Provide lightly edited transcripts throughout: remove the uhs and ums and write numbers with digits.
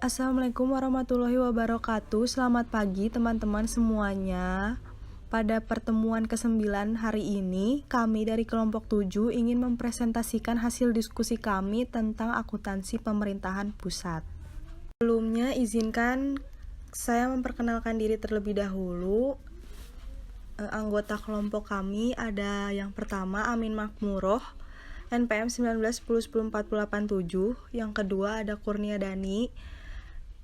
Assalamualaikum warahmatullahi wabarakatuh. Selamat pagi teman-teman semuanya. Pada pertemuan ke-9 hari ini, kami dari kelompok 7 ingin mempresentasikan hasil diskusi kami tentang akuntansi pemerintahan pusat. Sebelumnya, izinkan saya memperkenalkan diri terlebih dahulu. Anggota kelompok kami ada yang pertama Amin Makmuroh, NPM 1910104887. Yang kedua ada Kurnia Dani,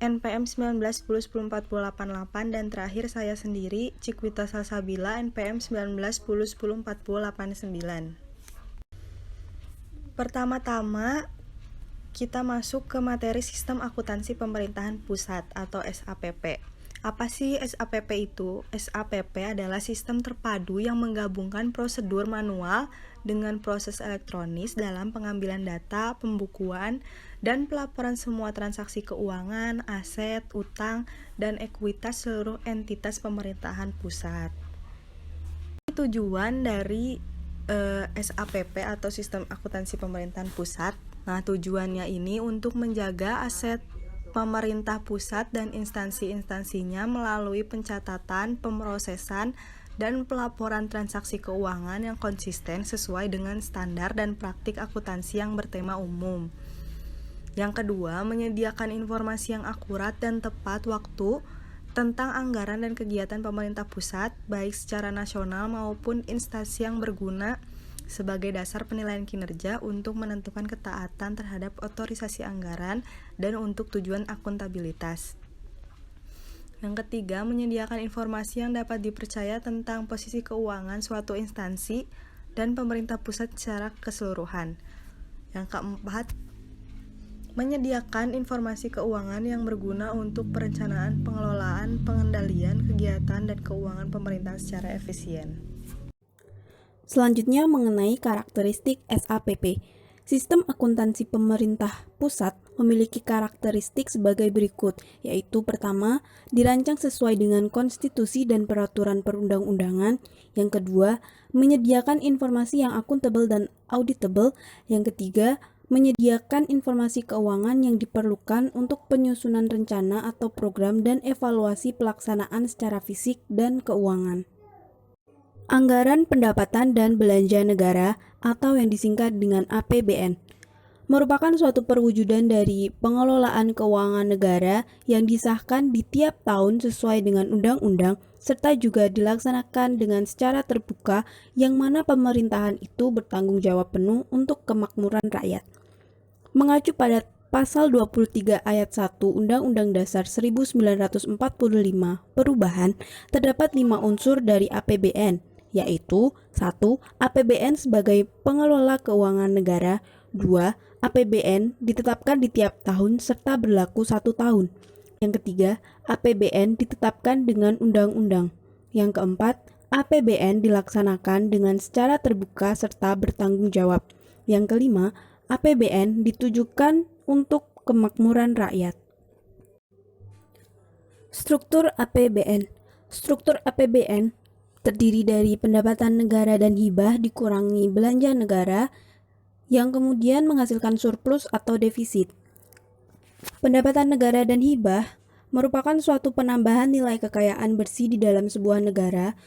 NPM 1910104888, dan terakhir saya sendiri, Cikwita Salsabila, NPM 1910104089. Pertama-tama kita masuk ke materi Sistem Akuntansi Pemerintahan Pusat atau SAPP. Apa sih SAPP itu? SAPP adalah sistem terpadu yang menggabungkan prosedur manual dengan proses elektronis dalam pengambilan data, pembukuan, dan pelaporan semua transaksi keuangan, aset, utang, dan ekuitas seluruh entitas pemerintahan pusat. Tujuan dari SAPP atau Sistem Akuntansi Pemerintahan Pusat. Nah, tujuannya ini untuk menjaga aset pemerintah pusat dan instansi-instansinya melalui pencatatan, pemrosesan, dan pelaporan transaksi keuangan yang konsisten sesuai dengan standar dan praktik akuntansi yang bertema umum. Yang kedua, menyediakan informasi yang akurat dan tepat waktu tentang anggaran dan kegiatan pemerintah pusat, baik secara nasional maupun instansi yang berguna sebagai dasar penilaian kinerja untuk menentukan ketaatan terhadap otorisasi anggaran dan untuk tujuan akuntabilitas. Yang ketiga, menyediakan informasi yang dapat dipercaya tentang posisi keuangan suatu instansi dan pemerintah pusat secara keseluruhan. Yang keempat, menyediakan informasi keuangan yang berguna untuk perencanaan, pengelolaan, pengendalian kegiatan dan keuangan pemerintah secara efisien. Selanjutnya mengenai karakteristik SAPP. Sistem akuntansi pemerintah pusat memiliki karakteristik sebagai berikut, yaitu pertama, dirancang sesuai dengan konstitusi dan peraturan perundang-undangan. Yang kedua, menyediakan informasi yang akuntabel dan auditable. Yang ketiga, menyediakan informasi keuangan yang diperlukan untuk penyusunan rencana atau program dan evaluasi pelaksanaan secara fisik dan keuangan. Anggaran pendapatan dan belanja negara atau yang disingkat dengan APBN merupakan suatu perwujudan dari pengelolaan keuangan negara yang disahkan di tiap tahun sesuai dengan undang-undang serta juga dilaksanakan dengan secara terbuka yang mana pemerintahan itu bertanggung jawab penuh untuk kemakmuran rakyat. Mengacu pada Pasal 23 ayat 1 Undang-Undang Dasar 1945 perubahan, terdapat 5 unsur dari APBN, yaitu 1. APBN sebagai pengelola keuangan negara. 2. APBN ditetapkan di tiap tahun serta berlaku 1 tahun. Yang ketiga, APBN ditetapkan dengan undang-undang. Yang keempat, APBN dilaksanakan dengan secara terbuka serta bertanggung jawab. Yang kelima, APBN ditujukan untuk kemakmuran rakyat. Struktur APBN. Struktur APBN terdiri dari pendapatan negara dan hibah dikurangi belanja negara yang kemudian menghasilkan surplus atau defisit. Pendapatan negara dan hibah merupakan suatu penambahan nilai kekayaan bersih di dalam sebuah negara,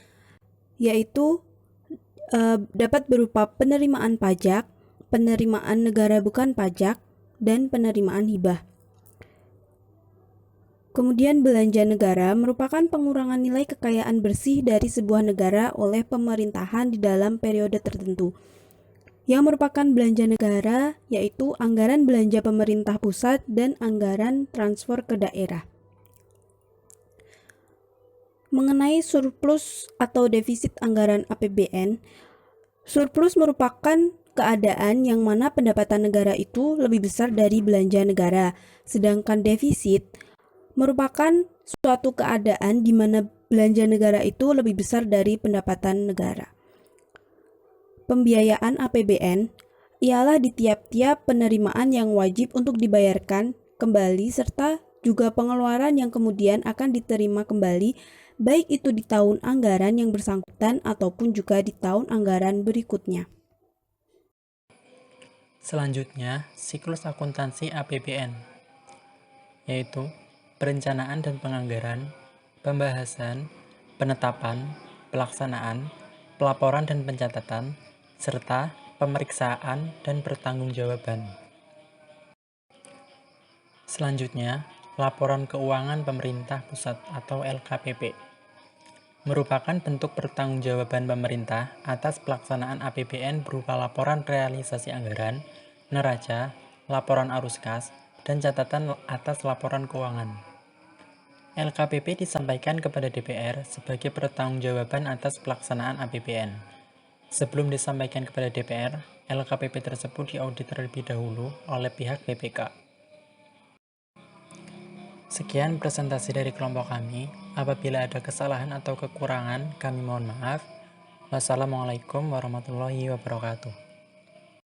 yaitu dapat berupa penerimaan pajak, penerimaan negara bukan pajak, dan penerimaan hibah. Kemudian belanja negara merupakan pengurangan nilai kekayaan bersih dari sebuah negara oleh pemerintahan di dalam periode tertentu. Yang merupakan belanja negara yaitu anggaran belanja pemerintah pusat dan anggaran transfer ke daerah. Mengenai surplus atau defisit anggaran APBN, surplus merupakan keadaan yang mana pendapatan negara itu lebih besar dari belanja negara, sedangkan defisit merupakan suatu keadaan di mana belanja negara itu lebih besar dari pendapatan negara. Pembiayaan APBN ialah di tiap-tiap penerimaan yang wajib untuk dibayarkan kembali serta juga pengeluaran yang kemudian akan diterima kembali, baik itu di tahun anggaran yang bersangkutan ataupun juga di tahun anggaran berikutnya. Selanjutnya, siklus akuntansi APBN. yaitu perencanaan dan penganggaran, pembahasan, penetapan, pelaksanaan, pelaporan dan pencatatan, serta pemeriksaan dan pertanggungjawaban. Selanjutnya, laporan keuangan pemerintah pusat atau LKPP merupakan bentuk pertanggungjawaban pemerintah atas pelaksanaan APBN berupa laporan realisasi anggaran, neraca, laporan arus kas, dan catatan atas laporan keuangan. LKPP disampaikan kepada DPR sebagai pertanggungjawaban atas pelaksanaan APBN. Sebelum disampaikan kepada DPR, LKPP tersebut diaudit terlebih dahulu oleh pihak BPK. Sekian presentasi dari kelompok kami. Apabila ada kesalahan atau kekurangan, kami mohon maaf. Wassalamualaikum warahmatullahi wabarakatuh.